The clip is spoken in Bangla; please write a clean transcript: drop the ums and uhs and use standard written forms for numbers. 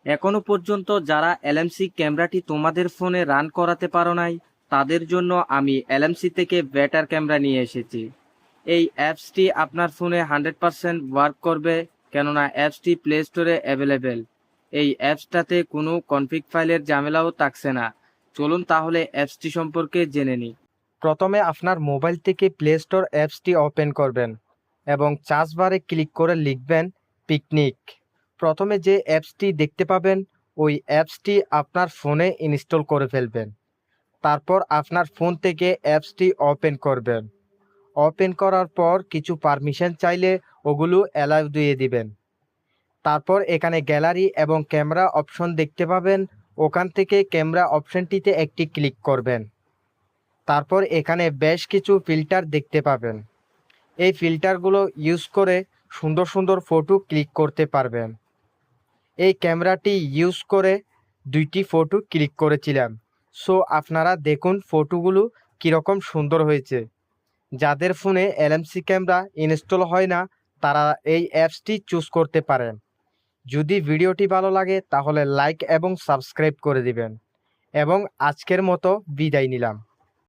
এখনো পর্যন্ত যারা এলএমসি ক্যামেরাটি তোমাদের ফোনে রান করাতে পারো নাই, তাদের জন্য আমি এলএমসি থেকে বেটার ক্যামেরা নিয়ে এসেছি। এই অ্যাপসটি আপনার ফোনে 100% ওয়ার্ক করবে, কেননা অ্যাপসটি প্লে স্টোরে অ্যাভেলেবেল। এই অ্যাপসটাতে কোনো কনফিগ ফাইলের ঝামেলাও থাকছে না। চলুন তাহলে অ্যাপসটি সম্পর্কে জেনে নিই। প্রথমে আপনার মোবাইল থেকে প্লে স্টোর অ্যাপসটি ওপেন করবেন এবং সার্চ বারে ক্লিক করে লিখবেন পিকনিক। প্রথমে যে অ্যাপসটি দেখতে পাবেন ওই অ্যাপসটি আপনার ফোনে ইনস্টল করে ফেলবেন। তারপর আপনার ফোন থেকে অ্যাপসটি ওপেন করবেন। ওপেন করার পর কিছু পারমিশন চাইলে ওগুলো অ্যালাউ দিয়ে দিবেন। তারপর এখানে গ্যালারি এবং ক্যামেরা অপশন দেখতে পাবেন, ওখান থেকে ক্যামেরা অপশনটিতে একটি ক্লিক করবেন। তারপর এখানে বেশ কিছু ফিল্টার দেখতে পাবেন। এই ফিল্টারগুলো ইউজ করে সুন্দর সুন্দর ফটো ক্লিক করতে পারবেন। এই ক্যামেরাটি ইউজ করে 2টি ফটো ক্লিক করেছিলাম। সো আপনারা দেখুন ফটোগুলো কীরকম সুন্দর হয়েছে। যাদের ফোনে এলএমসি ক্যামেরা ইনস্টল হয় না, তারা এই অ্যাপসটি চুজ করতে পারেন। যদি ভিডিওটি ভালো লাগে তাহলে লাইক এবং সাবস্ক্রাইব করে দিবেন এবং আজকের মতো বিদায় নিলাম।